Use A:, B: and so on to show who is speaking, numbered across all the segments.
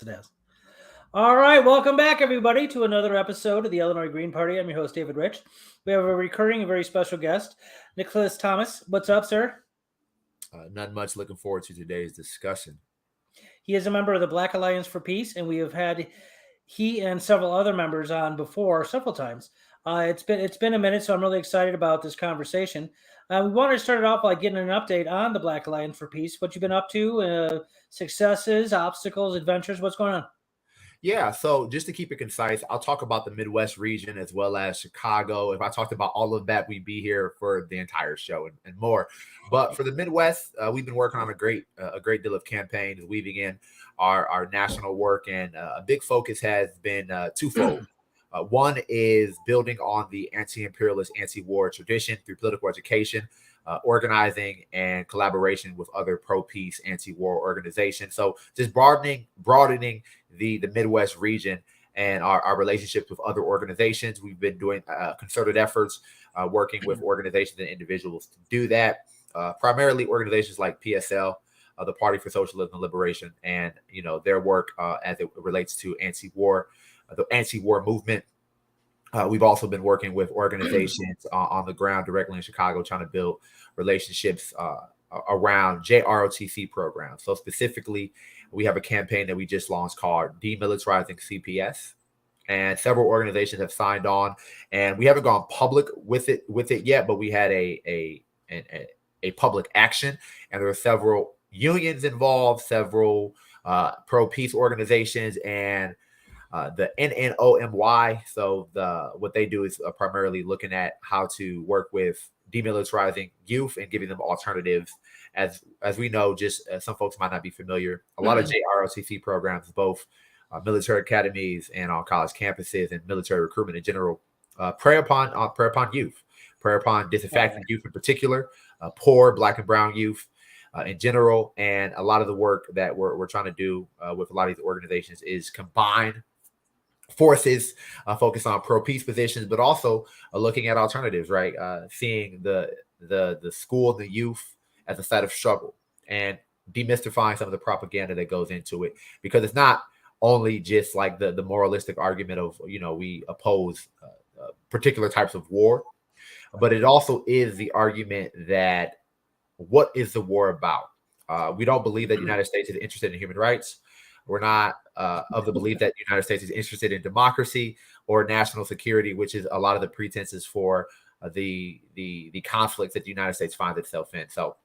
A: It has. All right, welcome back, everybody, to another episode of the Illinois Green Party. I'm your host, David Rich. We have a recurring and very special guest, Nicholas Thomas. What's up, sir?
B: Not much. Looking forward to today's discussion.
A: He is a member of the Black Alliance for Peace, and we have had he and several other members on before several times. It's been a minute, so I'm really excited about this conversation. We wanted to start it off by getting an update on the Black Alliance for Peace. What you've been up to, successes, obstacles, adventures. What's going on?
B: Yeah, so just to keep it concise, I'll talk about the Midwest region as well as Chicago. If I talked about all of that, we'd be here for the entire show and more. But for the Midwest, we've been working on a great deal of campaigns, weaving in our national work, and a big focus has been twofold. One is building on the anti-imperialist, anti-war tradition through political education, organizing, and collaboration with other pro-peace, anti-war organizations. So just broadening the Midwest region and our relationships with other organizations. We've been doing concerted efforts, working with organizations and individuals to do that. Primarily organizations like PSL, the Party for Socialism and Liberation, and their work as it relates to the anti-war movement. We've also been working with organizations on the ground directly in Chicago, trying to build relationships around JROTC programs. So specifically, we have a campaign that we just launched called Demilitarizing CPS, and several organizations have signed on. And we haven't gone public with it yet, but we had a public action, and there are several unions involved, several pro-peace organizations, and the NNOMY. So what they do is primarily looking at how to work with demilitarizing youth and giving them alternatives. As we know, just some folks might not be familiar, a lot of JROTC programs, both military academies and on college campuses and military recruitment in general, prey upon youth, prey upon disaffected youth in particular, poor Black and brown youth in general. And a lot of the work that we're trying to do with a lot of these organizations is combine forces, focus on pro-peace positions, but also looking at alternatives, right? Seeing the school and the youth as a site of struggle, and demystifying some of the propaganda that goes into it, because it's not only just like the moralistic argument of we oppose particular types of war, but it also is the argument that what is the war about? We don't believe that the United States is interested in human rights. We're not of the belief that the United States is interested in democracy or national security, which is a lot of the pretenses for the conflicts that the United States finds itself in. So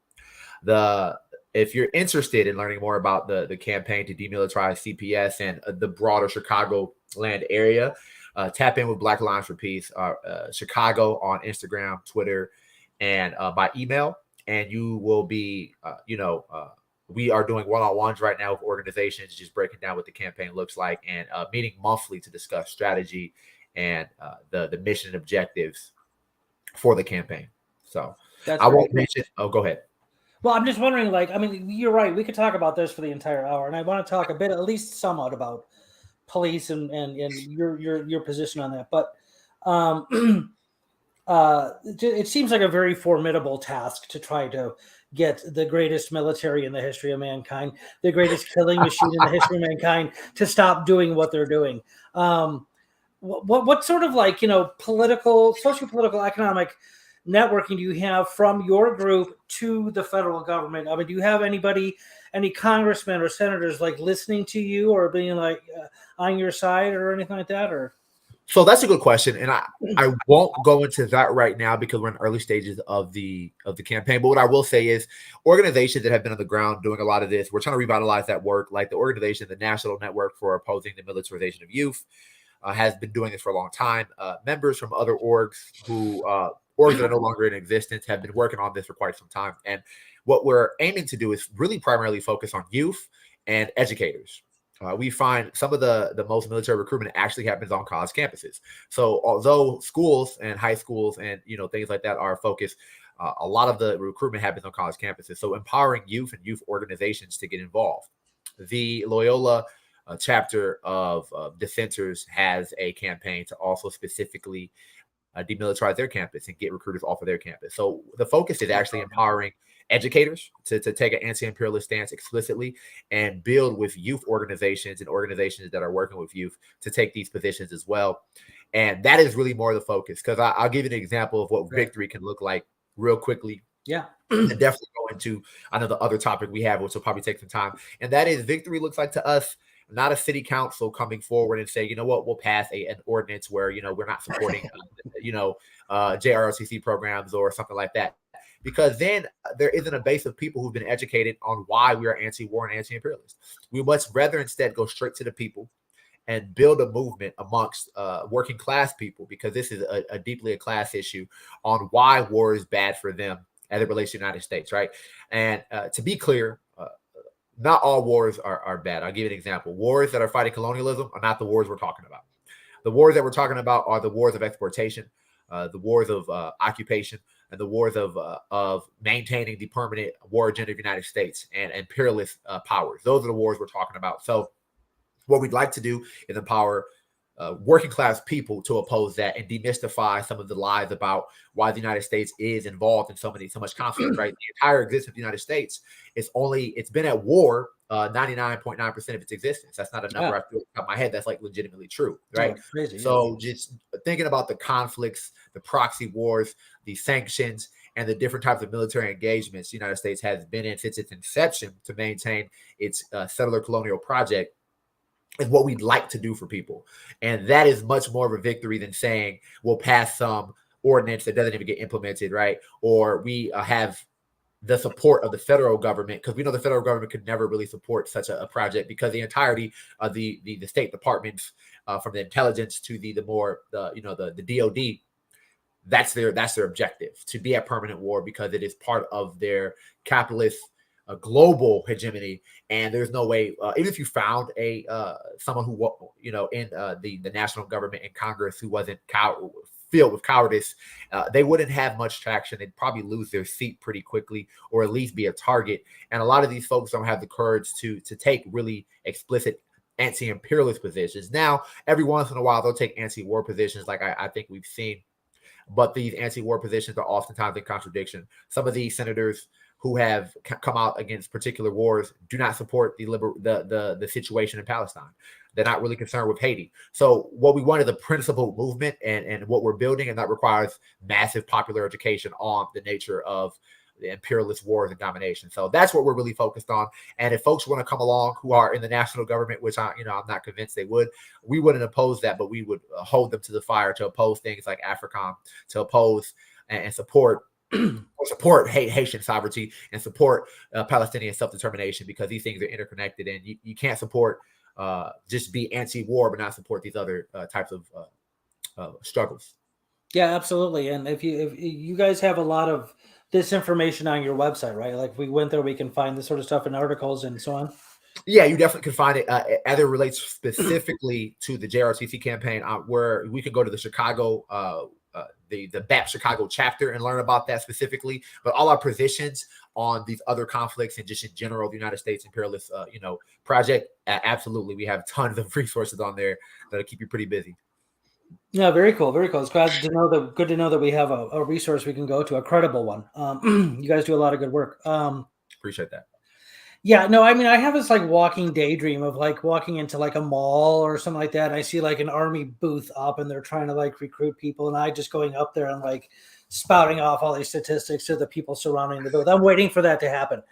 B: if you're interested in learning more about the campaign to demilitarize CPS and the broader Chicago land area, tap in with Black Alliance for Peace, Chicago on Instagram, Twitter, and by email. And you will be, we are doing one-on-ones right now with organizations, just breaking down what the campaign looks like, and meeting monthly to discuss strategy and the mission and objectives for the campaign. So I won't mention. Oh, go ahead.
A: Well, I'm just wondering, you're right. We could talk about this for the entire hour, and I want to talk a bit, at least somewhat, about police and your position on that. But it seems like a very formidable task to try to get the greatest military in the history of mankind, the greatest killing machine in the history of mankind, to stop doing what they're doing. What sort of political, socio-political, economic networking do you have from your group to the federal government? I mean, do you have any congressmen or senators listening to you or being on your side or anything like that? Or
B: so that's a good question, and I won't go into that right now because we're in early stages of the campaign. But what I will say is organizations that have been on the ground doing a lot of this, we're trying to revitalize that work. Like the organization, the National Network for Opposing the Militarization of Youth, has been doing this for a long time. Members from other orgs orgs that are no longer in existence have been working on this for quite some time. And what we're aiming to do is really primarily focus on youth and educators. We find some of the most military recruitment actually happens on college campuses. So although schools and high schools and things like that are focused, a lot of the recruitment happens on college campuses. So empowering youth and youth organizations to get involved. The Loyola chapter of dissenters has a campaign to also specifically demilitarize their campus and get recruiters off of their campus. So the focus is actually empowering educators to take an anti-imperialist stance explicitly, and build with youth organizations and organizations that are working with youth to take these positions as well. And that is really more the focus, because I'll give you an example of what victory can look like real quickly.
A: Yeah.
B: And then definitely go into another other topic we have, which will probably take some time. And that is, victory looks like to us not a city council coming forward and say, you know what, we'll pass an ordinance where, you know, we're not supporting, JROTC programs or something like that. Because then there isn't a base of people who've been educated on why we are anti-war and anti-imperialist. We much rather instead go straight to the people and build a movement amongst working class people, because this is a deeply a class issue, on why war is bad for them as it relates to the United States, right? And to be clear, not all wars are bad. I'll give you an example. Wars that are fighting colonialism are not the wars we're talking about. The wars that we're talking about are the wars of exportation, the wars of occupation, and the wars of maintaining the permanent war agenda of the United States and imperialist powers. Those are the wars we're talking about. So what we'd like to do is empower working class people to oppose that and demystify some of the lies about why the United States is involved in so much conflict, right? The entire existence of the United States it's been at war 99.9% of its existence. That's not a number I feel off my head. That's like legitimately true, right?
A: Oh, crazy,
B: so just thinking about the conflicts, the proxy wars, the sanctions, and the different types of military engagements the United States has been in since its inception to maintain its settler colonial project, is what we'd like to do for people. And that is much more of a victory than saying we'll pass some ordinance that doesn't even get implemented, right? Or we have the support of the federal government, because we know the federal government could never really support such a project, because the entirety of the state departments, from the intelligence to the DOD, that's their objective, to be at permanent war, because it is part of their capitalist global hegemony. And there's no way, even if you found someone who in the national government and Congress who wasn't filled with cowardice, they wouldn't have much traction. They'd probably lose their seat pretty quickly, or at least be a target. And a lot of these folks don't have the courage to take really explicit anti-imperialist positions. Now, every once in a while, they'll take anti-war positions, like I think we've seen. But these anti-war positions are oftentimes in contradiction. Some of these senators who have come out against particular wars do not support the situation in Palestine. They're not really concerned with Haiti. So what we want is a principled movement, and what we're building, and that requires massive popular education on the nature of the imperialist wars and domination. So that's what we're really focused on. And if folks want to come along who are in the national government, which I'm not convinced they would, we wouldn't oppose that, but we would hold them to the fire to oppose things like AFRICOM, to oppose and support Haitian sovereignty, and support Palestinian self-determination, because these things are interconnected, and you can't support just be anti-war but not support these other types of struggles.
A: Yeah, absolutely. And if you guys have a lot of this information on your website, right? Like, if we went there, we can find this sort of stuff in articles and so on.
B: Yeah, you definitely can find it as it relates specifically to the JRTC campaign, where we could go to the Chicago the BAP Chicago chapter and learn about that specifically. But all our positions on these other conflicts, and just in general, the United States imperialist, project, absolutely, we have tons of resources on there that'll keep you pretty busy.
A: Yeah, very cool, very cool. It's good to know that we have a resource we can go to, a credible one. You guys do a lot of good work.
B: Appreciate that.
A: Yeah, no, I mean, I have this like walking daydream of like walking into like a mall or something like that. And I see like an army booth up, and they're trying to like recruit people, and I just going up there and like spouting off all these statistics to the people surrounding the booth. I'm waiting for that to happen.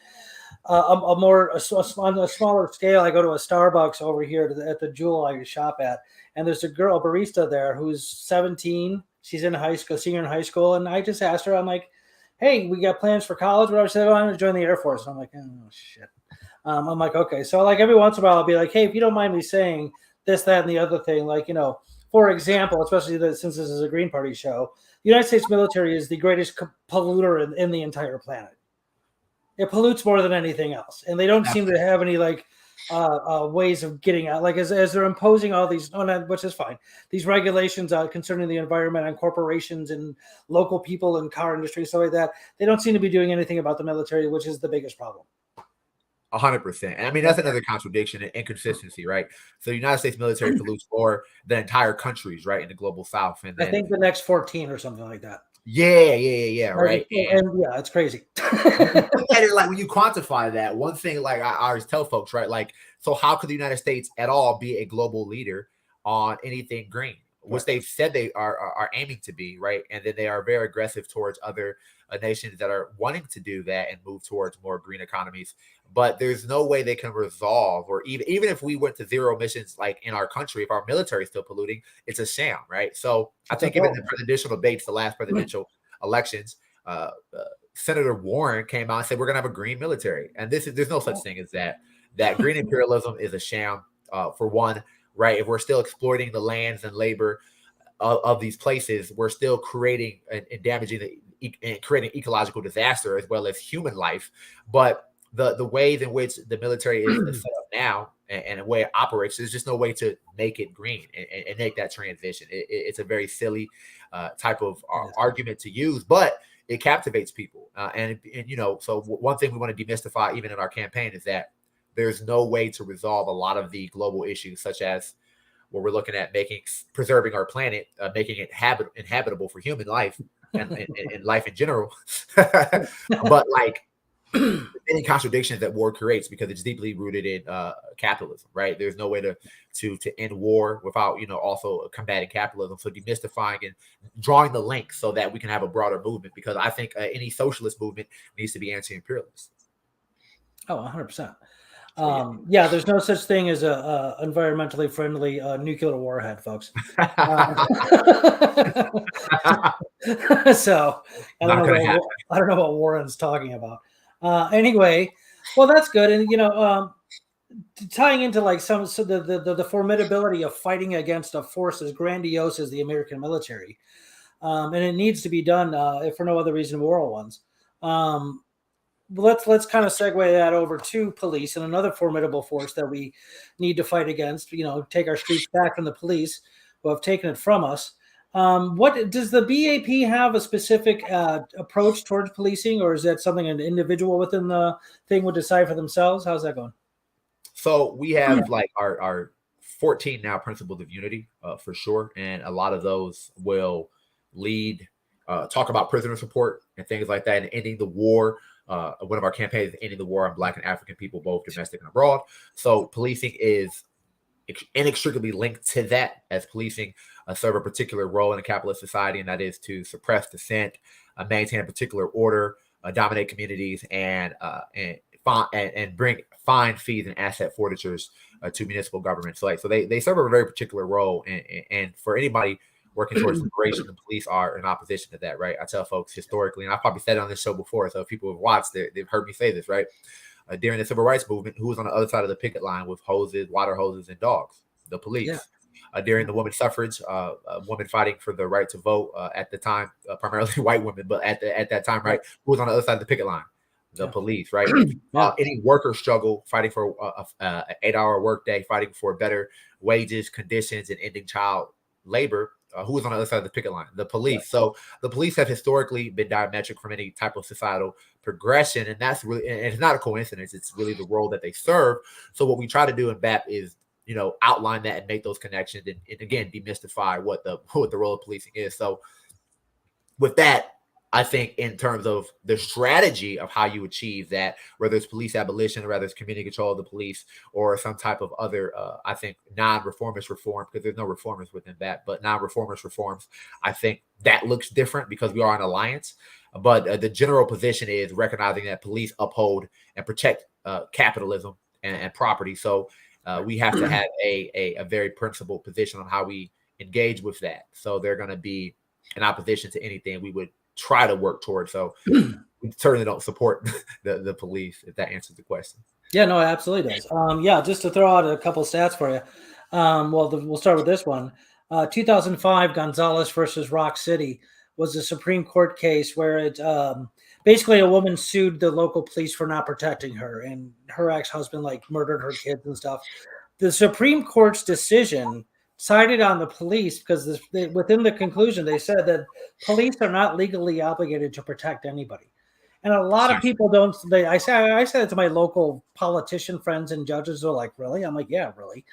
A: On a smaller scale, I go to a Starbucks over here at the Jewel I shop at, and there's a girl, barista there, who's 17. She's in high school, senior in high school, and I just asked her, I'm like, "Hey, we got plans for college?" Whatever. She said, "Oh, I'm going to join the Air Force." And I'm like, "Oh shit." I'm like, okay. So like every once in a while, I'll be like, "Hey, if you don't mind me saying this, that, and the other thing, like, for example, especially since this is a Green Party show, the United States military is the greatest polluter in the entire planet. It pollutes more than anything else, and they don't seem to have any like ways of getting out. Like as they're imposing all these, which is fine, these regulations concerning the environment and corporations and local people and car industry, stuff like that. They don't seem to be doing anything about the military, which is the biggest problem."
B: 100%. And I mean, that's another contradiction and inconsistency, right? So the United States military pollutes more than entire countries, right, in the global South. And then,
A: I think the next 14 or something like that.
B: Yeah, right.
A: And yeah, it's crazy.
B: When you look at it, like when you quantify that, one thing, like I always tell folks, right? Like, so how could the United States at all be a global leader on anything green, which
A: Right.
B: they've said they are aiming to be, right? And then they are very aggressive towards other nations that are wanting to do that and move towards more green economies. But there's no way they can resolve, or even if we went to zero emissions, like in our country, if our military is still polluting, it's a sham, right? So I
A: It's a
B: think even
A: joke.
B: the presidential debates, the last presidential elections, uh, Senator Warren came out and said we're going to have a green military, and there's no such thing as that. That green imperialism is a sham, for one, right? If we're still exploiting the lands and labor of these places, we're still creating and damaging and creating ecological disaster as well as human life. But the ways in which the military is set up now and the way it operates, there's just no way to make it green and make that transition. It's a very silly type of argument to use, but it captivates people. And so one thing we want to demystify even in our campaign is that there's no way to resolve a lot of the global issues, such as what we're looking at, preserving our planet, making it inhabitable for human life and life in general. But like any contradictions that war creates, because it's deeply rooted in capitalism, right? There's no way to end war without also combating capitalism. So demystifying and drawing the link so that we can have a broader movement, because I think any socialist movement needs to be anti-imperialist.
A: Oh, 100%. Yeah, there's no such thing as a environmentally friendly nuclear warhead, folks. So I don't know what Warren's talking about. Anyway, well, that's good, and tying into like the formidability of fighting against a force as grandiose as the American military, and it needs to be done if for no other reason moral ones. Let's kind of segue that over to police and another formidable force that we need to fight against. Take our streets back from the police who have taken it from us. What does the BAP have a specific approach towards policing, or is that something an individual within the thing would decide for themselves? How's that going?
B: So we have like our 14 now principles of unity, for sure, and a lot of those will lead talk about prisoner support and things like that, and ending the war. One of our campaigns is ending the war on Black and African people, both domestic and abroad. So policing is inextricably linked to that, as policing serve a particular role in a capitalist society, and that is to suppress dissent, maintain a particular order, dominate communities, and bring fine fees and asset forfeitures to municipal government. So they serve a very particular role, and for anybody working towards liberation, the police are in opposition to that, right? I tell folks historically, and I've probably said it on this show before, so if people have watched, they've heard me say this, right? During the civil rights movement, who was on the other side of the picket line with hoses, water hoses, and dogs? The police. During the women's suffrage, women fighting for the right to vote at the time, primarily white women, but at that time, right? Who was on the other side of the picket line? The police, right? Any worker struggle, fighting for an 8-hour workday, fighting for better wages, conditions, and ending child labor. Who was on the other side of the picket line? The police. So the police have historically been diametric from any type of societal progression, and that's really, and it's not a coincidence. It's really the role that they serve. So what we try to do in BAP is, outline that and make those connections, and again demystify what the role of policing is. So with that, I think in terms of the strategy of how you achieve that, whether it's police abolition or whether it's community control of the police or some type of other, I think, non-reformist reform, because there's no reformers within that, but non-reformist reforms, I think that looks different because we are an alliance. But the general position is recognizing that police uphold and protect capitalism and property. So we have to have a very principled position on how we engage with that. So they're going to be in opposition to anything we would try to work towards. So we certainly don't support the police, if that answers the question.
A: Yeah, no, it absolutely does. Just to throw out a couple stats for you. We'll start with this one. 2005 Gonzalez versus Rock City was a Supreme Court case where it basically a woman sued the local police for not protecting her, and her ex-husband murdered her kids and stuff. The Supreme Court's decision sided on the police because within the conclusion they said that police are not legally obligated to protect anybody. And a lot of people don't. I said it to my local politician friends and judges. They're like, "Really?" I'm like, "Yeah, really."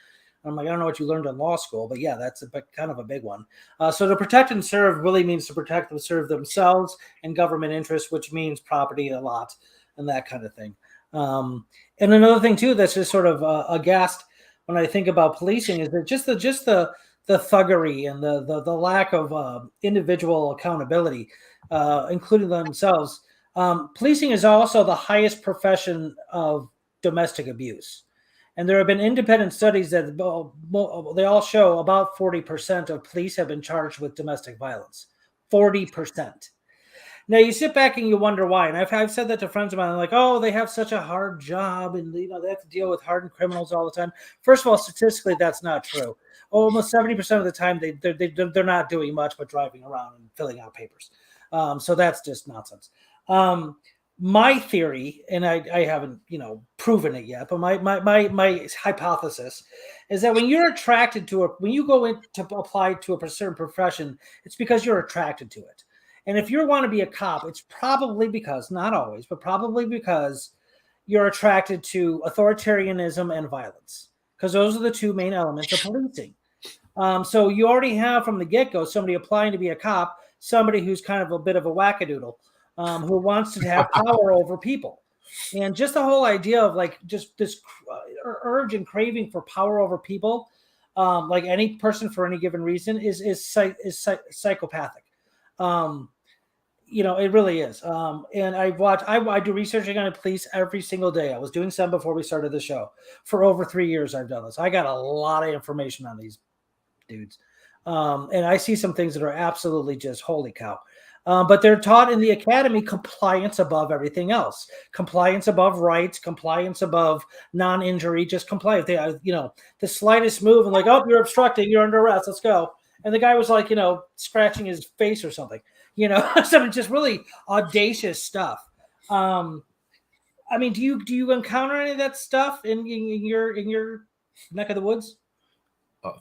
A: I'm like, I don't know what you learned in law school, but yeah, that's kind of a big one. So to protect and serve really means to protect and serve themselves and government interests, which means property a lot and that kind of thing. And another thing too that's just sort of aghast when I think about policing is that just the thuggery and the lack of individual accountability, including themselves. Policing is also the highest profession of domestic abuse. And there have been independent studies that they all show about 40% of police have been charged with domestic violence. 40%. Now you sit back and you wonder why. And I've said that to friends of mine. I'm like, oh, they have such a hard job, and they have to deal with hardened criminals all the time. First of all, statistically, that's not true. Almost 70% of the time, they're not doing much but driving around and filling out papers. So that's just nonsense. My theory, and I haven't proven it yet, but my hypothesis is that when you're attracted to when you go in to apply to a certain profession, it's because you're attracted to it. And if you want to be a cop, it's probably because, not always, but probably because you're attracted to authoritarianism and violence, because those are the two main elements of policing. So you already have from the get-go somebody applying to be a cop, somebody who's kind of a bit of a wackadoodle, who wants to have power over people. And just the whole idea of like just this urge and craving for power over people, like any person for any given reason, is psychopathic. It really is. And I do researching on police every single day. I was doing some before we started the show. For over 3 years, I've done this. I got a lot of information on these dudes. And I see some things that are absolutely just holy cow. But they're taught in the academy compliance above everything else. Compliance above rights, compliance above non-injury, just comply. If they, the slightest move and like, oh, you're obstructing, you're under arrest, let's go. And the guy was like, scratching his face or something, some just really audacious stuff. I mean, do you encounter any of that stuff in your neck of the woods?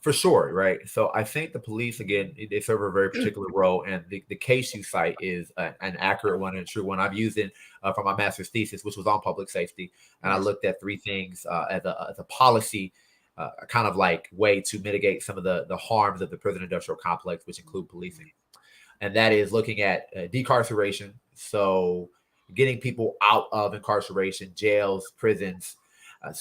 B: For sure, right? So I think the police, again, they serve a very particular role, and the case you cite is an accurate one and a true one. I've used it for my master's thesis, which was on public safety, and I looked at three things as a policy kind of like way to mitigate some of the harms of the prison industrial complex, which include policing. And that is looking at decarceration, so getting people out of incarceration, jails, prisons.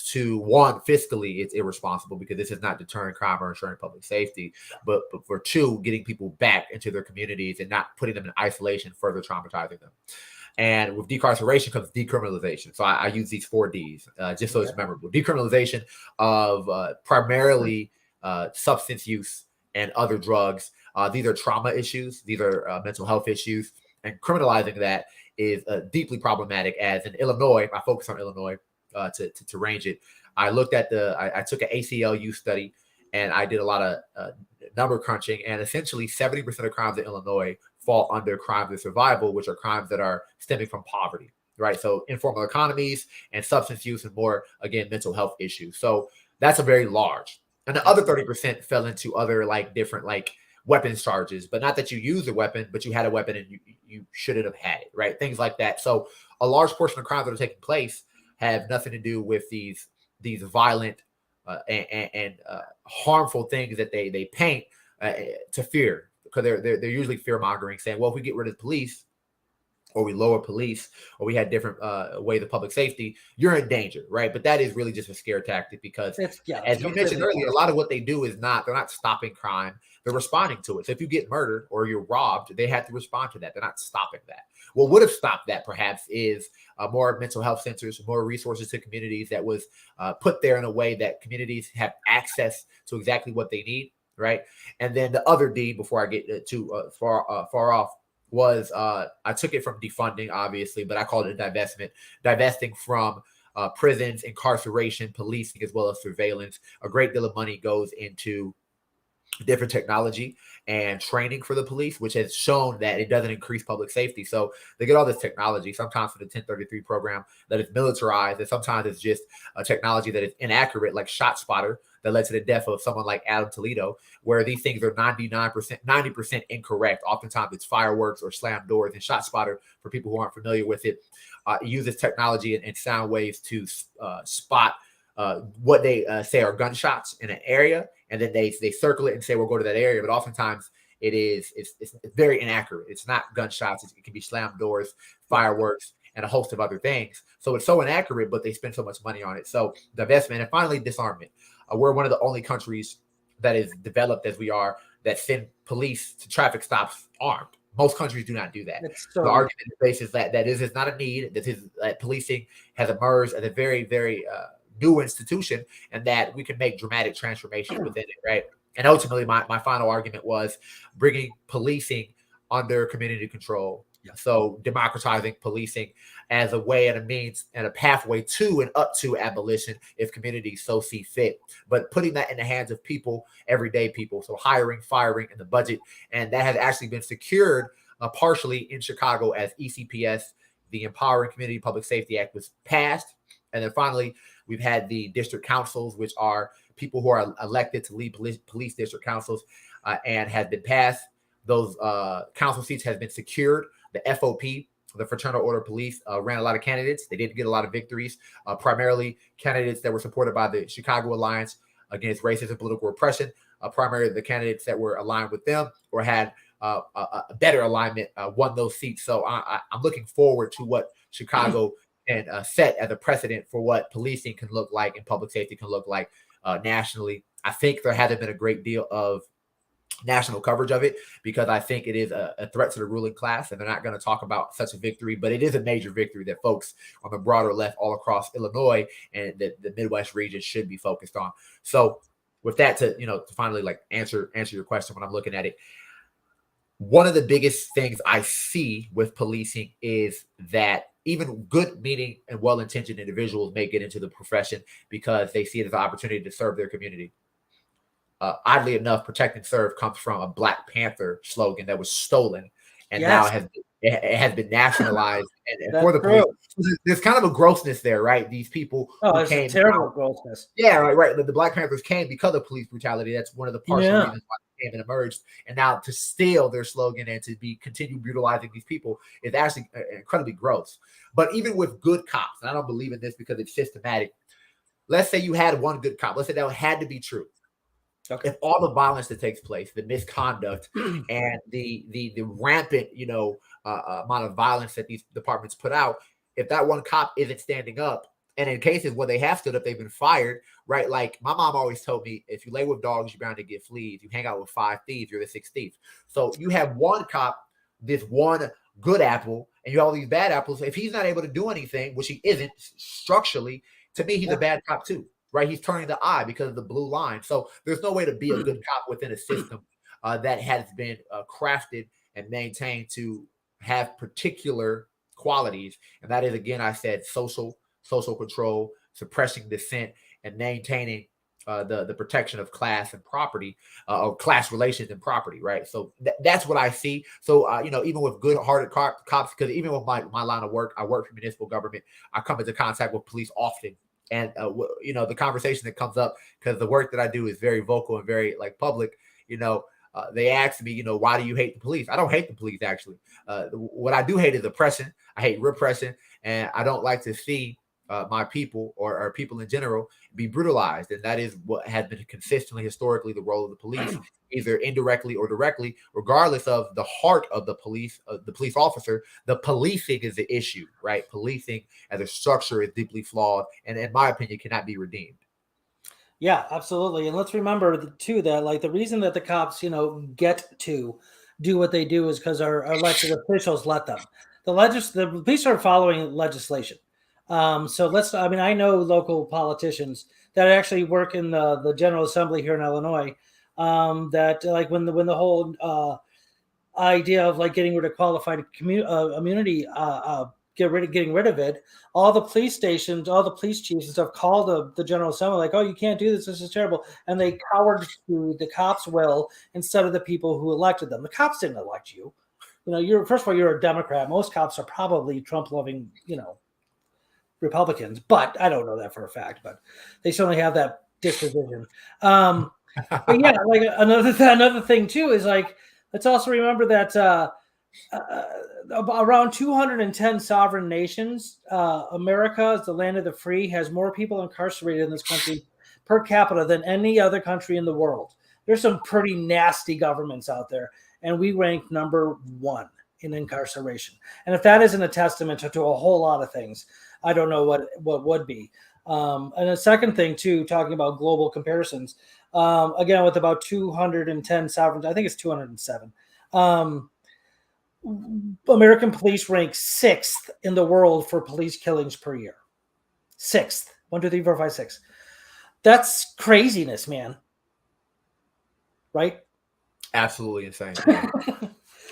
B: To one, fiscally, it's irresponsible because this is not deterring crime or ensuring public safety. But for two, getting people back into their communities and not putting them in isolation, further traumatizing them. And with decarceration comes decriminalization. So I use these 4 Ds just so it's memorable. Decriminalization of primarily substance use and other drugs. These are trauma issues. These are mental health issues. And criminalizing that is deeply problematic. As in Illinois, I focus on Illinois to range it. I looked at I took an ACLU study, and I did a lot of number crunching. And essentially 70% of crimes in Illinois fall under crimes of survival, which are crimes that are stemming from poverty, right? So informal economies and substance use and more, again, mental health issues. So that's a very large. And the other 30% fell into other different weapons charges, but not that you used a weapon, but you had a weapon and you shouldn't have had it, right? Things like that. So a large portion of crimes that are taking place have nothing to do with these violent and harmful things that they paint to fear, because they're usually fear mongering, saying, well, if we get rid of the police, or we lower police, or we had different ways of public safety, you're in danger, right? But that is really just a scare tactic, because as you mentioned earlier, a lot of what they do is they're not stopping crime, they're responding to it. So if you get murdered or you're robbed, they have to respond to that. They're not stopping that. What would have stopped that perhaps is more mental health centers, more resources to communities that was put there in a way that communities have access to exactly what they need, right? And then the other D, before I get too far off, was I took it from defunding, obviously, but I called it a divestment, divesting from prisons, incarceration, policing, as well as surveillance. A great deal of money goes into different technology and training for the police, which has shown that it doesn't increase public safety. So they get all this technology, sometimes for the 1033 program, that is militarized, and sometimes it's just a technology that is inaccurate, like ShotSpotter, that led to the death of someone like Adam Toledo, where these things are 90% incorrect. Oftentimes it's fireworks or slam doors. And ShotSpotter, for people who aren't familiar with it, uses technology and sound waves to spot what they say are gunshots in an area, and then they circle it and say we'll go to that area. But oftentimes it's very inaccurate. It's not gunshots. It can be slammed doors, fireworks, and a host of other things. So it's so inaccurate, but they spend so much money on it. So divestment, and finally disarmament. We're one of the only countries that is developed as we are that send police to traffic stops armed. Most countries do not do that.
A: So
B: the argument is that this is not a need. That policing has emerged as a very, very new institution, and that we can make dramatic transformation within it, right? And ultimately, my final argument was bringing policing under community control. Yeah. So democratizing policing as a way and a means and a pathway to and up to abolition if communities so see fit. But putting that in the hands of people, everyday people. So hiring, firing, and the budget. And that has actually been secured partially in Chicago as ECPS, the Empowering Community Public Safety Act, was passed. And then finally, we've had the district councils, which are people who are elected to lead police district councils, and has been passed. Those council seats has been secured. The FOP, the Fraternal Order of Police, ran a lot of candidates. They didn't get a lot of victories, primarily candidates that were supported by the Chicago Alliance Against Racism and Political Repression, primarily the candidates that were aligned with them or had a better alignment won those seats. So I'm looking forward to what Chicago can set as a precedent for what policing can look like and public safety can look like nationally. I think there hasn't been a great deal of national coverage of it because I think it is a threat to the ruling class, and they're not going to talk about such a victory, but it is a major victory that folks on the broader left all across Illinois and the Midwest region should be focused on. So with that, to finally answer your question when I'm looking at it, one of the biggest things I see with policing is that even good meaning and well-intentioned individuals may get into the profession because they see it as an opportunity to serve their community. Oddly enough, protect and serve comes from a Black Panther slogan that was stolen and now has been nationalized and for the police. There's kind of a grossness there, right? These people
A: who came, terrible grossness.
B: Yeah, right. The Black Panthers came because of police brutality. That's one of the partial reasons why they came and emerged. And now to steal their slogan and to continue brutalizing these people is actually incredibly gross. But even with good cops, and I don't believe in this because it's systematic. Let's say you had one good cop. Let's say that had to be true. Okay. If all the violence that takes place, the misconduct, and the rampant, amount of violence that these departments put out, if that one cop isn't standing up, and in cases where they have stood up, they've been fired, right? Like my mom always told me, if you lay with dogs, you're bound to get fleas. You hang out with 5 thieves, you're the 6th thief. So you have one cop, this one good apple, and you have all these bad apples. If he's not able to do anything, which he isn't structurally, to me, he's a bad cop too. Right, he's turning the eye because of the blue line. So there's no way to be a good cop within a system that has been crafted and maintained to have particular qualities. And that is, again, I said, social control, suppressing dissent, and maintaining the protection of class and property, or class relations and property. Right. So that's what I see. So even with good-hearted cops, because even with my line of work, I work for municipal government. I come into contact with police often. And, the conversation that comes up, because the work that I do is very vocal and very public, they ask me, why do you hate the police? I don't hate the police, actually. What I do hate is oppression. I hate repression. And I don't like to see my people or people in general be brutalized. And that is what has been consistently, historically, the role of the police, either indirectly or directly, regardless of the heart of the police officer. The policing is the issue, right? Policing as a structure is deeply flawed and, in my opinion, cannot be redeemed.
A: Yeah, absolutely. And let's remember too that the reason that the cops, get to do what they do is because our elected officials let them. The police are following legislation. I know local politicians that actually work in the General Assembly here in Illinois, that when the whole idea of getting rid of qualified immunity, getting rid of it, all the police stations, all the police chiefs and stuff called the General Assembly oh, you can't do this is terrible, and they cowered to the cops' will instead of the people who elected them. The cops didn't elect you. First of all, you're a Democrat. Most cops are probably Trump-loving, Republicans, but I don't know that for a fact, but they certainly have that disposition. But yeah, another thing too is let's also remember that around 210 sovereign nations, America, as the land of the free, has more people incarcerated in this country per capita than any other country in the world. There's some pretty nasty governments out there, and we rank number one in incarceration. And if that isn't a testament to a whole lot of things, I don't know what would be. And a second thing, too, talking about global comparisons, again, with about 210 sovereigns, I think it's 207. American police rank 6th in the world for police killings per year. 6th. 1, 2, 3, 4, 5, 6. That's craziness, man. Right?
B: Absolutely insane.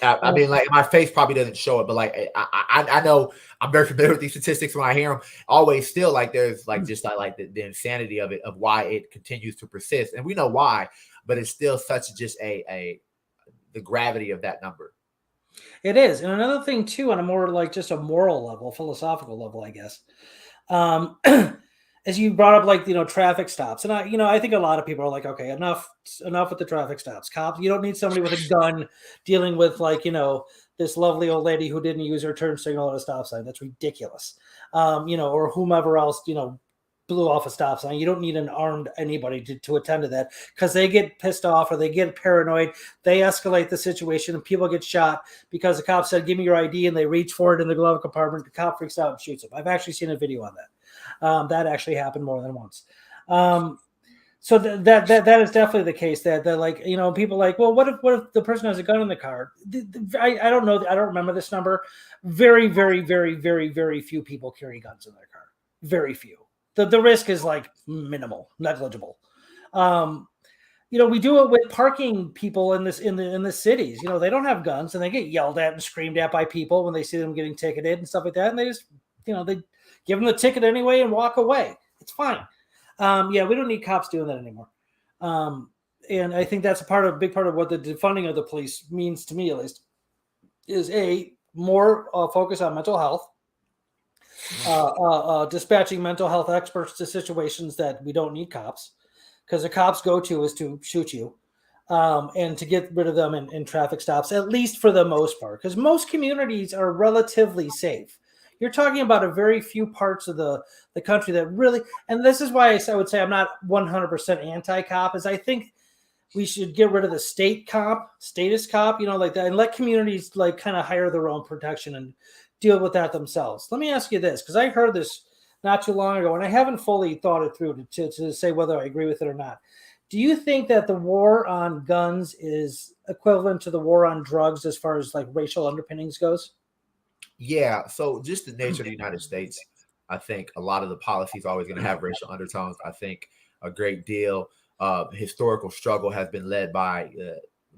B: I mean, like, my face probably doesn't show it, but like I know I'm very familiar with these statistics when I hear them. Always, still, like, there's like just like the insanity of it, of why it continues to persist, and we know why, but it's still such just the gravity of that number.
A: It is. And another thing, too, on a more like just a moral level, philosophical level, I guess, as you brought up, like, traffic stops. And I think a lot of people are like, okay, enough with the traffic stops. Cops, you don't need somebody with a gun dealing with, like, this lovely old lady who didn't use her turn signal at a stop sign. That's ridiculous. Or whomever else, blew off a stop sign. You don't need an armed anybody to attend to that, because they get pissed off or they get paranoid. They escalate the situation and people get shot because the cop said, "Give me your ID," and they reach for it in the glove compartment. The cop freaks out and shoots him. I've actually seen a video on that. That actually happened more than once. So that is definitely the case. That like, people like, well, what if the person has a gun in the car? I don't know. I don't remember this number. Very, very, very, very, very few people carry guns in their car. Very few. The risk is like minimal, negligible. We do it with parking people in the cities. They don't have guns and they get yelled at and screamed at by people when they see them getting ticketed and stuff like that. And they just, they give them the ticket anyway and walk away. It's fine. We don't need cops doing that anymore. And I think that's a big part of what the defunding of the police means, to me at least, is more focus on mental health. Dispatching mental health experts to situations that we don't need cops, because the cops' go-to is to shoot you, and to get rid of them in traffic stops, at least for the most part, because most communities are relatively safe. You're talking about a very few parts of the country that really, and this is why I would say I'm not 100% anti-cop, is I think we should get rid of the status cop, like that, and let communities like kind of hire their own protection and deal with that themselves. Let me ask you this, because I heard this not too long ago, and I haven't fully thought it through to say whether I agree with it or not. Do you think that the war on guns is equivalent to the war on drugs as far as like racial underpinnings goes?
B: Yeah. So just the nature of the United States, I think a lot of the policy is always going to have racial undertones. I think a great deal of historical struggle has been led by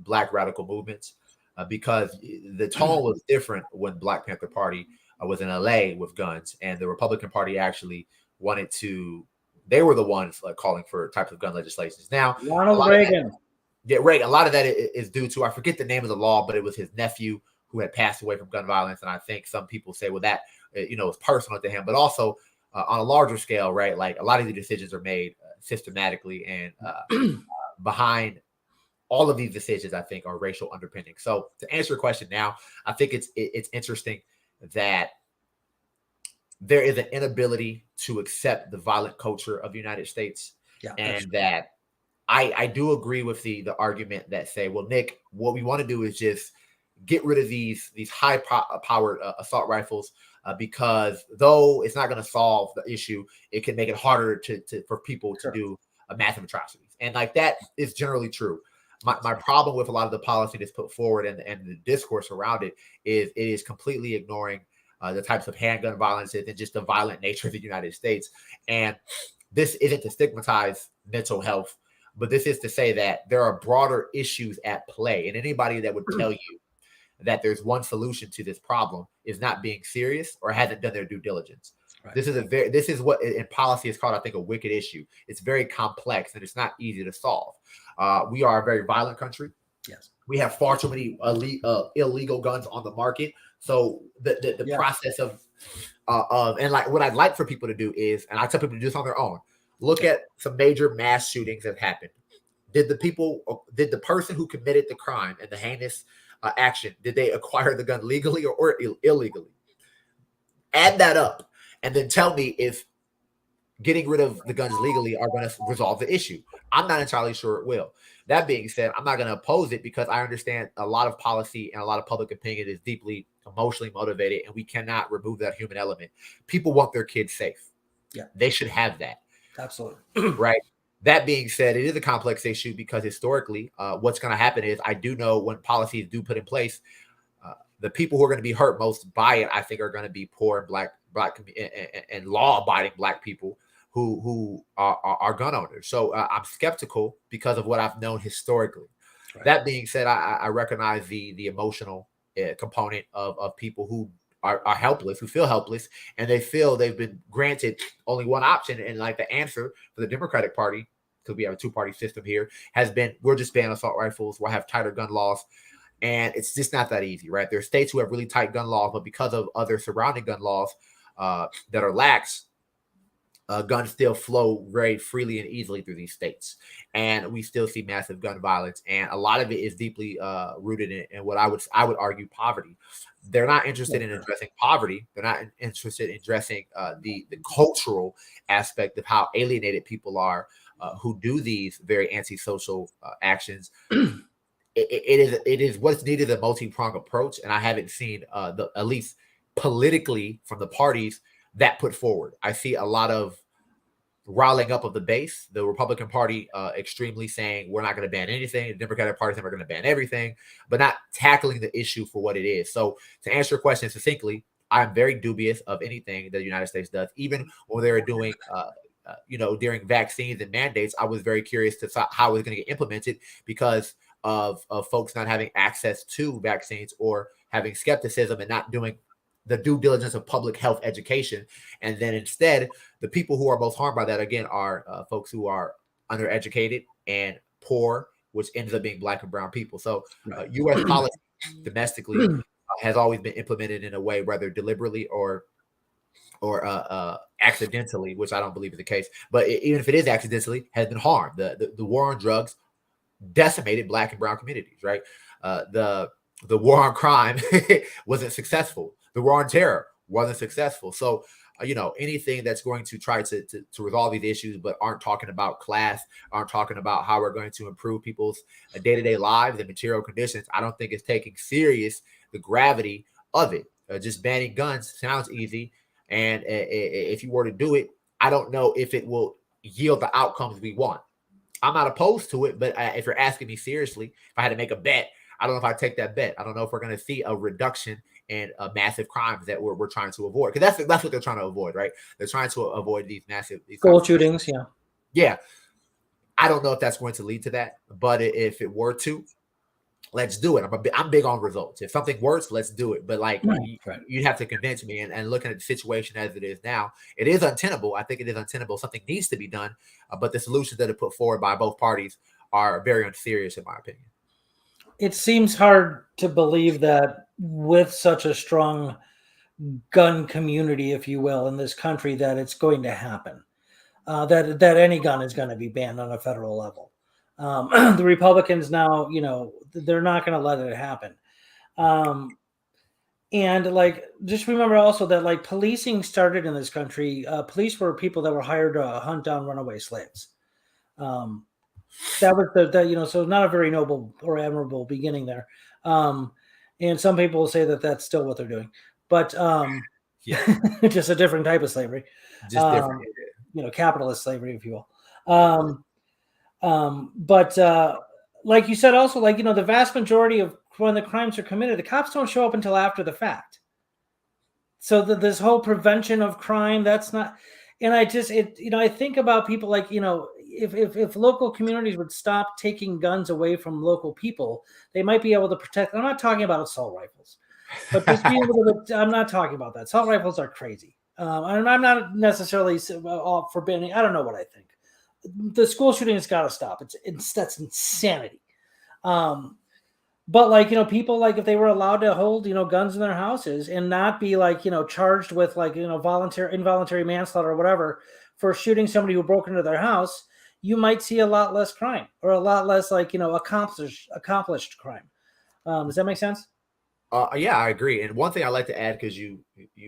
B: Black radical movements. Because the tone was different when Black Panther Party was in LA with guns, and the Republican Party actually wanted to. They were the ones calling for types of gun legislations. Now,
A: Ronald Reagan.
B: Reagan. A lot of that is due to, I forget the name of the law, but it was his nephew who had passed away from gun violence, and I think some people say, well, that is personal to him, but also on a larger scale, right? Like, a lot of the decisions are made systematically, and behind all of these decisions, I think, are racial underpinning. So to answer your question now, I think it's interesting that there is an inability to accept the violent culture of the United States. Yeah, and that I do agree with the argument that say, well, Nick, what we want to do is just get rid of these high powered assault rifles, because though it's not going to solve the issue, it can make it harder for people to do massive atrocities. And like, that is generally true. My problem with a lot of the policy that's put forward and the discourse around it is completely ignoring the types of handgun violence and just the violent nature of the United States. And this isn't to stigmatize mental health, but this is to say that there are broader issues at play. And anybody that would tell you that there's one solution to this problem is not being serious or hasn't done their due diligence. Right. This is what in policy is called, I think, a wicked issue. It's very complex and it's not easy to solve. We are a very violent country.
A: Yes,
B: we have far too many illegal guns on the market. So the process of and like, what I'd like for people to do is, and I tell people to do this on their own, look at some major mass shootings that happened. Did the person who committed the crime and the heinous action, did they acquire the gun legally or illegally? Add that up, and then tell me if getting rid of the guns legally are going to resolve the issue. I'm not entirely sure it will. That being said, I'm not going to oppose it because I understand a lot of policy and a lot of public opinion is deeply emotionally motivated, and we cannot remove that human element. People want their kids safe.
A: Yeah,
B: they should have that.
A: Absolutely.
B: Right. That being said, it is a complex issue because historically, what's going to happen is I do know when policies do put in place, the people who are going to be hurt most by it, I think, are going to be poor and black and law-abiding black people who are gun owners. So I'm skeptical because of what I've known historically. Right. That being said, I recognize the emotional component of people who are helpless, who feel helpless, and they feel they've been granted only one option. And like the answer for the Democratic Party, because we have a two-party system here, has been, we're just banning assault rifles, we'll have tighter gun laws. And it's just not that easy, right? There are states who have really tight gun laws, but because of other surrounding gun laws that are lax, guns still flow very freely and easily through these states. And we still see massive gun violence. And a lot of it is deeply rooted in what I would argue poverty. They're not interested in addressing poverty. They're not interested in addressing the cultural aspect of how alienated people are who do these very antisocial actions. It is what's needed, a multi-pronged approach. And I haven't seen at least politically from the parties that put forward. I see a lot of riling up of the base, the Republican Party extremely saying we're not going to ban anything. The Democratic Party saying we're going to ban everything, but not tackling the issue for what it is. So to answer your question succinctly, I'm very dubious of anything that the United States does. Even when they were doing, during vaccines and mandates, I was very curious to how it was going to get implemented because of folks not having access to vaccines or having skepticism and not doing the due diligence of public health education. And then instead, the people who are most harmed by that, again, are folks who are undereducated and poor, which ends up being black and brown people. So U.S. policy domestically has always been implemented in a way, whether deliberately or accidentally, which I don't believe is the case. But even if it is accidentally, has been harmed. The war on drugs decimated black and brown communities, right? The war on crime wasn't successful. The war on terror wasn't successful. So, anything that's going to try to resolve these issues, but aren't talking about class, aren't talking about how we're going to improve people's day-to-day lives and material conditions, I don't think it's taking serious the gravity of it. Just banning guns sounds easy. And if you were to do it, I don't know if it will yield the outcomes we want. I'm not opposed to it, but if you're asking me seriously, if I had to make a bet, I don't know if I'd take that bet. I don't know if we're going to see a reduction in massive crimes that we're trying to avoid. Because that's what they're trying to avoid, right? They're trying to avoid these massive
A: school shootings. Yeah.
B: Yeah. I don't know if that's going to lead to that, but if it were to, let's do it. I'm big on results. If something works, let's do it. But you'd have to convince me. And looking at the situation as it is now, it is untenable. I think it is untenable. Something needs to be done. But the solutions that are put forward by both parties are very unserious, in my opinion.
A: It seems hard to believe that with such a strong gun community, if you will, in this country, that it's going to happen. That any gun is going to be banned on a federal level. The Republicans now, they're not going to let it happen. And just remember also that policing started in this country. Police were people that were hired to hunt down runaway slaves. That was so not a very noble or admirable beginning there. And some people will say that that's still what they're doing, but just a different type of slavery,
B: just different,
A: capitalist slavery, if you will. But like you said, also, the vast majority of when the crimes are committed, the cops don't show up until after the fact. So this whole prevention of crime, that's not. And I think about people if local communities would stop taking guns away from local people, they might be able to protect. I'm not talking about assault rifles, but just be able to. I'm not talking about that. Assault rifles are crazy. And I'm not necessarily all forbidding. I don't know what I think. The school shooting has got to stop. That's insanity. But people if they were allowed to hold guns in their houses and not be charged with involuntary manslaughter or whatever for shooting somebody who broke into their house, you might see a lot less crime or a lot less accomplished crime. Does that make sense?
B: Yeah, I agree. And one thing I like to add, because you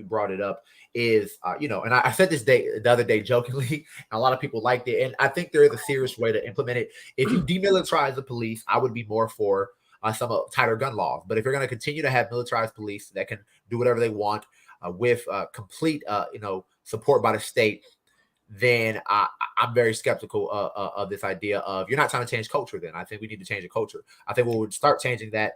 B: brought it up, is and I said this the other day jokingly, and a lot of people liked it. And I think there is a serious way to implement it. If you demilitarize the police, I would be more for some tighter gun laws. But if you're going to continue to have militarized police that can do whatever they want with complete support by the state, then I'm very skeptical of this idea of you're not trying to change culture. Then I think we need to change the culture. I think we would start changing that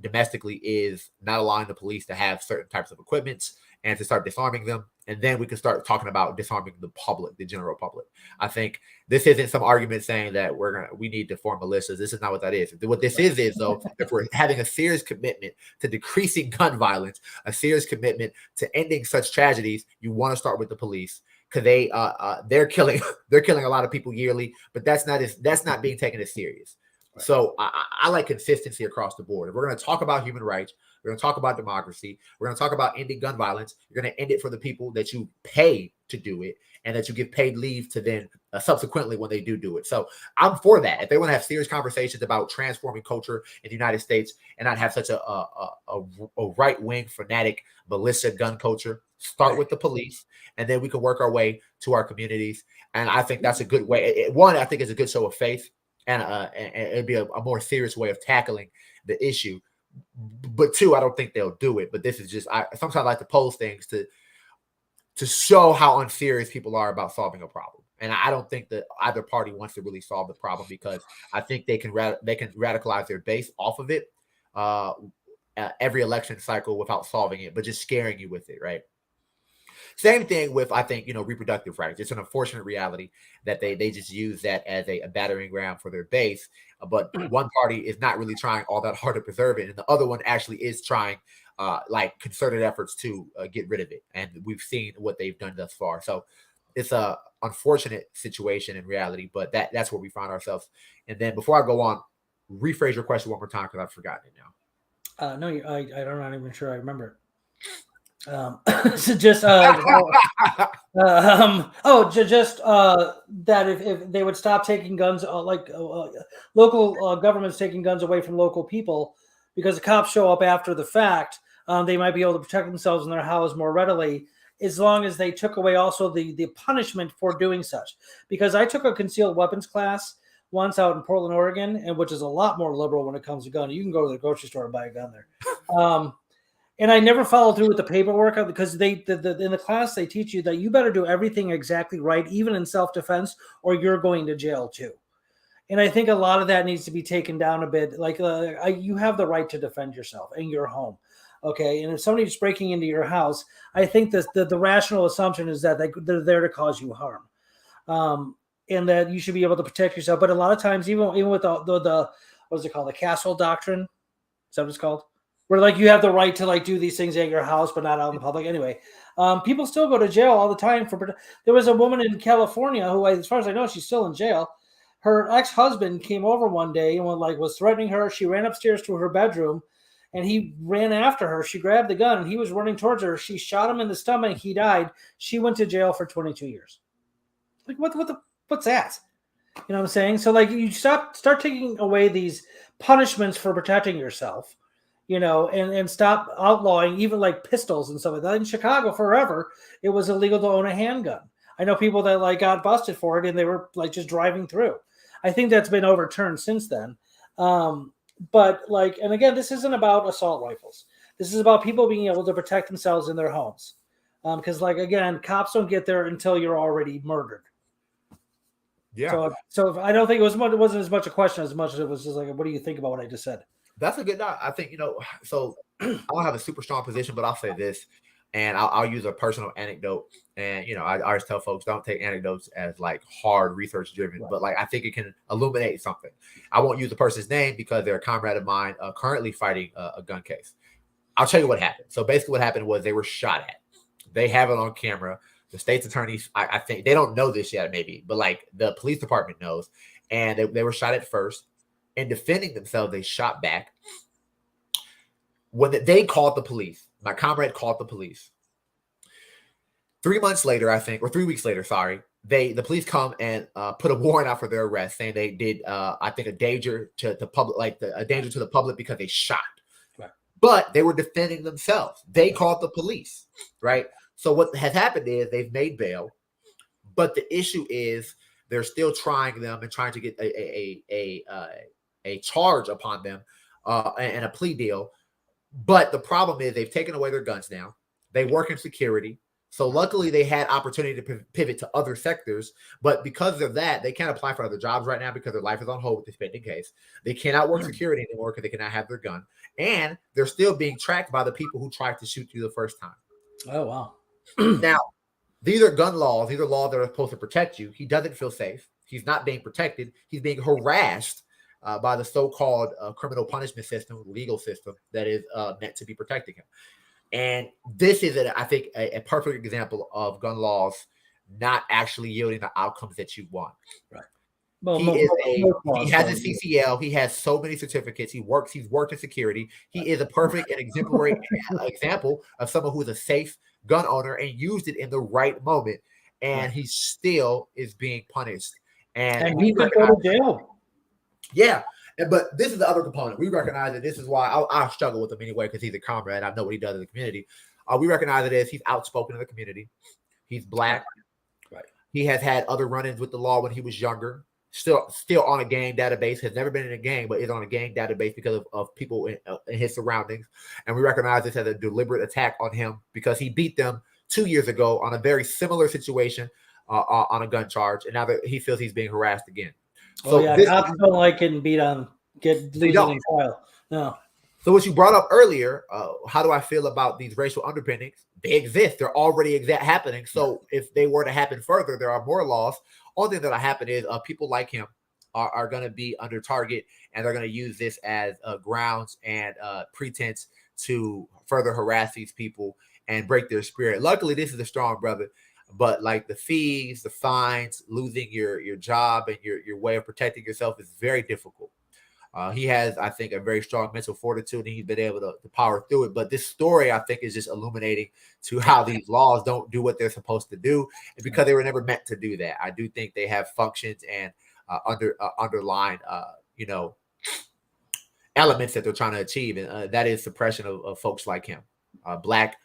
B: domestically is not allowing the police to have certain types of equipments and to start disarming them. And then we can start talking about disarming the public, the general public. I think this isn't some argument saying that we need to form militias. This is not what that is. What this is though, if we're having a serious commitment to decreasing gun violence, a serious commitment to ending such tragedies, you want to start with the police. Because they're killing a lot of people yearly, but that's not being taken as serious. Right. So I like consistency across the board. If we're going to talk about human rights, we're going to talk about democracy, we're going to talk about ending gun violence. You're going to end it for the people that you pay to do it, and that you give paid leave to then subsequently when they do it. So I'm for that. If they want to have serious conversations about transforming culture in the United States and not have such a right-wing fanatic militia gun culture, start with the police, and then we can work our way to our communities. And I think that's a good way. One, I think it's a good show of faith, and it'd be a more serious way of tackling the issue. But two, I don't think they'll do it. But this is just, sometimes I like to pose things to show how unserious people are about solving a problem. And I don't think that either party wants to really solve the problem, because I think they can radicalize their base off of it every election cycle without solving it, but just scaring you with it, right? Same thing with, I think, reproductive rights. It's an unfortunate reality that they just use that as a battering ram for their base. But one party is not really trying all that hard to preserve it, and the other one actually is trying like concerted efforts to get rid of it. And we've seen what they've done thus far. So it's a unfortunate situation in reality, but that's where we find ourselves. And then before I go on, rephrase your question one more time, because I've forgotten it now.
A: No, I'm not even sure I remember it. So just just that if they would stop taking guns, local governments taking guns away from local people, because the cops show up after the fact, they might be able to protect themselves in their house more readily, as long as they took away also the punishment for doing such. Because I took a concealed weapons class once out in Portland, Oregon, and which is a lot more liberal when it comes to gun. You can go to the grocery store and buy a gun there. And I never followed through with the paperwork, because in the class they teach you that you better do everything exactly right, even in self-defense, or you're going to jail too. And I think a lot of that needs to be taken down a bit. Like you have the right to defend yourself in your home, okay? And if somebody's breaking into your house, I think that the rational assumption is that they're there to cause you harm, and that you should be able to protect yourself. But a lot of times, even with the what's it called, the castle doctrine, is that what it's called? Where like you have the right to like do these things at your house, but not out in the public. Anyway, people still go to jail all the time for. There was a woman in California who, as far as I know, she's still in jail. Her ex-husband came over one day and was threatening her. She ran upstairs to her bedroom, and he ran after her. She grabbed the gun, and he was running towards her. She shot him in the stomach. He died. She went to jail for 22 years. Like what's that? You know what I'm saying? So like you start taking away these punishments for protecting yourself. And stop outlawing even like pistols and stuff like that. In Chicago forever, it was illegal to own a handgun. I know people that like got busted for it, and they were like just driving through. I think that's been overturned since then. But like, and again, this isn't about assault rifles. This is about people being able to protect themselves in their homes. Because like, again, cops don't get there until you're already murdered.
B: Yeah.
A: So I don't think it wasn't as much a question as much as it was just like, what do you think about what I just said?
B: That's a good note. I think, so I don't have a super strong position, but I'll say this, and I'll use a personal anecdote. And, I always tell folks, don't take anecdotes as like hard research driven, right. But like, I think it can illuminate something. I won't use the person's name because they're a comrade of mine currently fighting a gun case. I'll tell you what happened. So basically what happened was they were shot at. They have it on camera. The state's attorneys, I think they don't know this yet, maybe, but like the police department knows. And they were shot at first. And defending themselves, they shot back. When they called the police, my comrade called the police. 3 months later, I think, or 3 weeks later, sorry, the police come and put a warrant out for their arrest, saying they did I think a danger to the public, like a danger to the public because they shot.
A: Right.
B: But they were defending themselves. They called the police, right? So what has happened is they've made bail, but the issue is they're still trying them and trying to get a charge upon them and a plea deal. But the problem is they've taken away their guns now. They work in security. So luckily they had opportunity to pivot to other sectors. But because of that, they can't apply for other jobs right now because their life is on hold with this pending case. They cannot work security anymore because they cannot have their gun. And they're still being tracked by the people who tried to shoot you the first time.
A: Oh, wow.
B: Now, these are gun laws. These are laws that are supposed to protect you. He doesn't feel safe. He's not being protected. He's being harassed by the so-called criminal punishment system, legal system that is meant to be protecting him. And this is, I think, a perfect example of gun laws not actually yielding the outcomes that you want.
A: Right.
B: Well, he has a CCL. He has so many certificates. He's worked in security. He is a perfect and exemplary example of someone who is a safe gun owner and used it in the right moment. And he still is being punished. And
A: he could go to jail.
B: Yeah. But this is the other component. We recognize that this is why I struggle with him anyway, because he's a comrade. I know what he does in the community. We recognize it as he's outspoken in the community. He's Black. Right. He has had other run-ins with the law when he was younger. Still on a gang database. Has never been in a gang, but is on a gang database because of people in his surroundings. And we recognize this as a deliberate attack on him because he beat them 2 years ago on a very similar situation on a gun charge. And now that he feels he's being harassed again.
A: So cops don't like getting beat on, losing in trial. No.
B: So what you brought up earlier, how do I feel about these racial underpinnings? They exist. They're already happening. So if they were to happen further, there are more laws. Only thing that'll happen is people like him are going to be under target, and they're going to use this as grounds and pretense to further harass these people and break their spirit. Luckily, this is a strong brother. But like the fees, the fines, losing your job and your way of protecting yourself is very difficult. He has, I think, a very strong mental fortitude, and he's been able to power through it. But this story, I think, is just illuminating to how these laws don't do what they're supposed to do, and because they were never meant to do that. I do think they have functions and underlying, elements that they're trying to achieve, and that is suppression of folks like him, Black,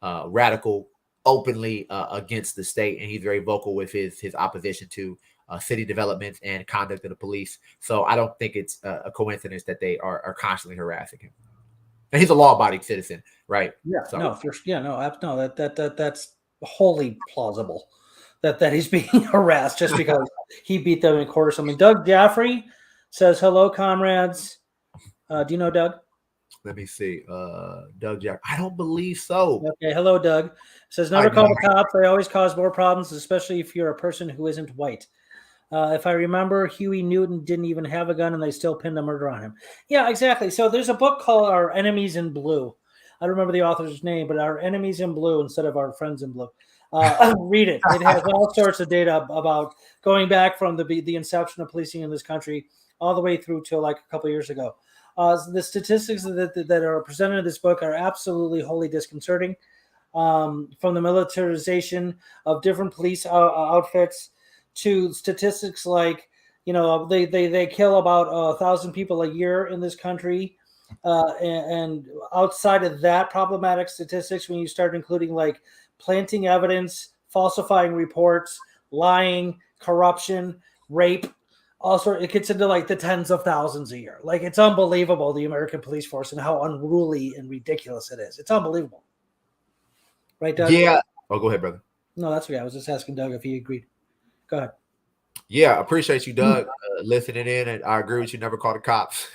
B: radical, openly against the state, and he's very vocal with his opposition to city development and conduct of the police. So I don't think it's a coincidence that they are constantly harassing him. And he's a law-abiding citizen, right?
A: Yeah, so. That's wholly plausible that he's being harassed just because he beat them in court or something. Doug Jaffrey says, "Hello, comrades." Do you know Doug?
B: Let me see. Doug Jack. I don't believe so.
A: Okay. Hello, Doug. Says, never call the cops. They always cause more problems, especially if you're a person who isn't white. If I remember, Huey Newton didn't even have a gun and they still pinned a murder on him. Yeah, exactly. So there's a book called Our Enemies in Blue. I don't remember the author's name, but Our Enemies in Blue instead of Our Friends in Blue. Read it. It has all sorts of data about going back from the inception of policing in this country all the way through to like a couple of years ago. The statistics that are presented in this book are absolutely wholly disconcerting. From the militarization of different police outfits to statistics like, they kill about 1,000 people a year in this country. And outside of that problematic statistics, when you start including like planting evidence, falsifying reports, lying, corruption, rape, also, it gets into like the tens of thousands a year. Like, it's unbelievable, the American police force, and how unruly and ridiculous it is. It's unbelievable. Right, Doug?
B: Yeah. Oh, go ahead, brother.
A: No, that's okay. I was just asking Doug if he agreed. Go ahead.
B: Yeah, appreciate you, Doug, listening in. And I agree with you. Never call the cops.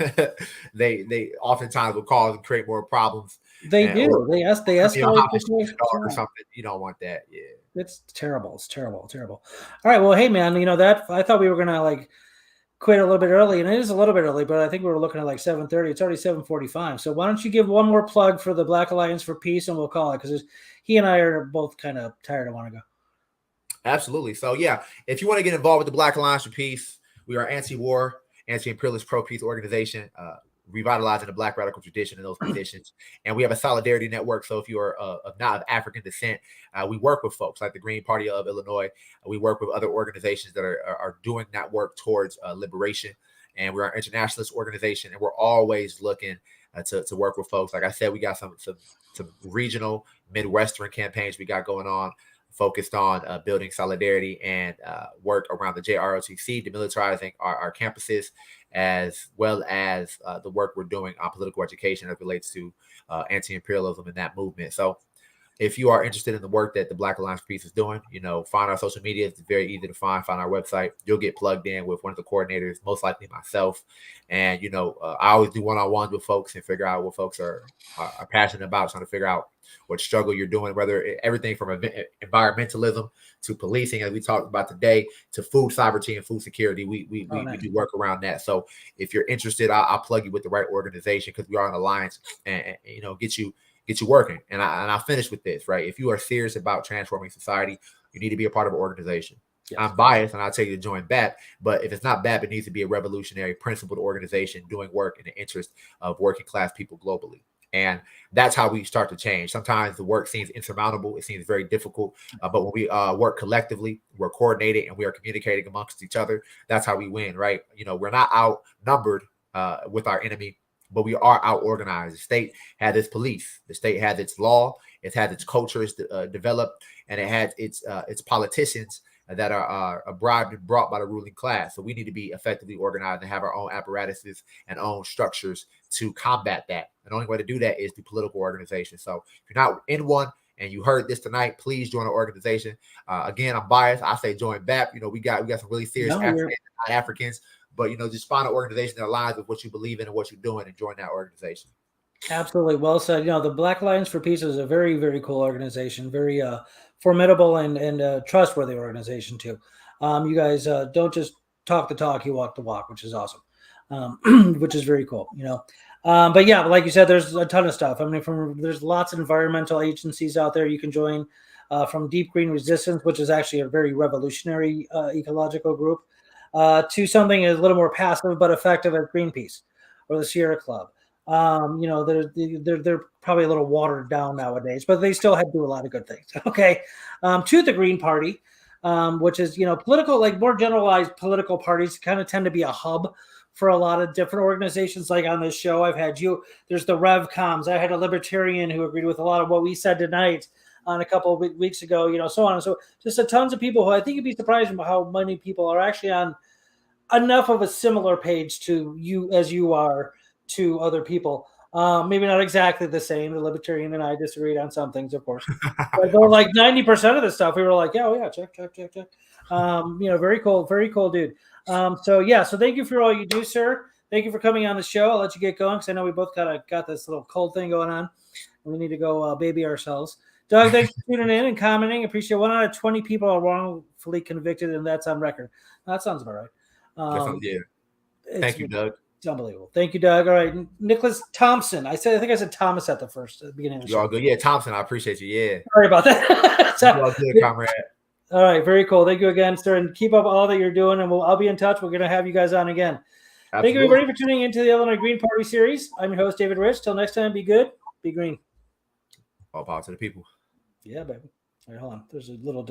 B: They oftentimes will cause and create more problems.
A: They do. They escalate
B: or something. You don't want that. Yeah.
A: It's terrible. It's terrible. Terrible. All right. Well, hey, man, that I thought we were going to like quit a little bit early, and it is a little bit early, but I think we were looking at like 7:30. It's already 7:45. So why don't you give one more plug for the Black Alliance for Peace, and we'll call it, because he and I are both kind of tired. I want to go.
B: Absolutely. So yeah, if you want to get involved with the Black Alliance for Peace, we are anti-war, anti-imperialist, pro-peace organization. revitalizing the Black radical tradition in those positions. And we have a solidarity network. So if you are not of African descent, we work with folks like the Green Party of Illinois. We work with other organizations that are doing that work towards liberation. And we're an internationalist organization, and we're always looking to work with folks. Like I said, we got some regional Midwestern campaigns we got going on, focused on building solidarity and work around the JROTC, demilitarizing our campuses, as well as the work we're doing on political education as relates to anti-imperialism and that movement. So if you are interested in the work that the Black Alliance for Peace is doing, find our social media. It's very easy to find our website. You'll get plugged in with one of the coordinators, most likely myself. And, I always do one-on-ones with folks and figure out what folks are passionate about, trying to figure out what struggle you're doing, whether everything from environmentalism to policing, as we talked about today, to food sovereignty and food security. We do work around that. So if you're interested, I'll plug you with the right organization, because we are an alliance, and get you working. And I'll finish with this, right? If you are serious about transforming society, you need to be a part of an organization. Yes. I'm biased, and I'll tell you to join BAP, but if it's not BAP, it needs to be a revolutionary, principled organization doing work in the interest of working class people globally. And that's how we start to change. Sometimes the work seems insurmountable. It seems very difficult. But when we work collectively, we're coordinated, and we are communicating amongst each other, that's how we win, right? We're not outnumbered with our enemy, but we are out organized. The state has its police. The state has its law. It has its culture developed, and it has its politicians that are bribed and brought by the ruling class. So we need to be effectively organized and have our own apparatuses and own structures to combat that. And the only way to do that is through political organization. So if you're not in one and you heard this tonight, please join an organization. Again, I'm biased. I say join BAP. We got some really serious Africans, but just find an organization that aligns with what you believe in and what you're doing, and join that organization.
A: Absolutely. Well said. The Black Alliance for Peace is a very, very cool organization, very formidable and trustworthy organization too. You guys don't just talk the talk, you walk the walk, which is awesome, which is very cool, but yeah, like you said, there's a ton of stuff. I mean, there's lots of environmental agencies out there you can join, from Deep Green Resistance, which is actually a very revolutionary ecological group, to something a little more passive but effective as Greenpeace or the Sierra Club. They're probably a little watered down nowadays, but they still do a lot of good things. Okay. To the Green Party, which is, political, like more generalized political parties kind of tend to be a hub for a lot of different organizations. Like on this show, I've had there's the RevComs. I had a libertarian who agreed with a lot of what we said tonight on a couple of weeks ago, so on and so, just tons of people who I think you'd be surprised about how many people are actually on enough of a similar page to you as you are to other people. Maybe not exactly the same. The libertarian and I disagreed on some things, of course. But like 90% of the stuff, we were like, check. Very cool dude. So thank you for all you do, sir. Thank you for coming on the show. I'll let you get going, because I know we both got this little cold thing going on. We need to go baby ourselves. Doug, thanks for tuning in and commenting. Appreciate it. 1 out of 20 people are wrongfully convicted, and that's on record. That sounds about right.
B: Yeah. Thank you, Doug.
A: It's unbelievable. Thank you, Doug. All right, Nicholas Thompson. I think I said Thomas at the beginning of the show.
B: You're all good. Yeah, Thompson. I appreciate you. Yeah.
A: Sorry about that.
B: You're all good, comrade.
A: All right, very cool. Thank you again, sir, and keep up all that you're doing. And I'll be in touch. We're going to have you guys on again. Absolutely. Thank you, everybody, for tuning into the Illinois Green Party series. I'm your host, David Rich. Till next time, be good, be green.
B: All power to the people.
A: Yeah, baby. All right, hold on. There's a little delay.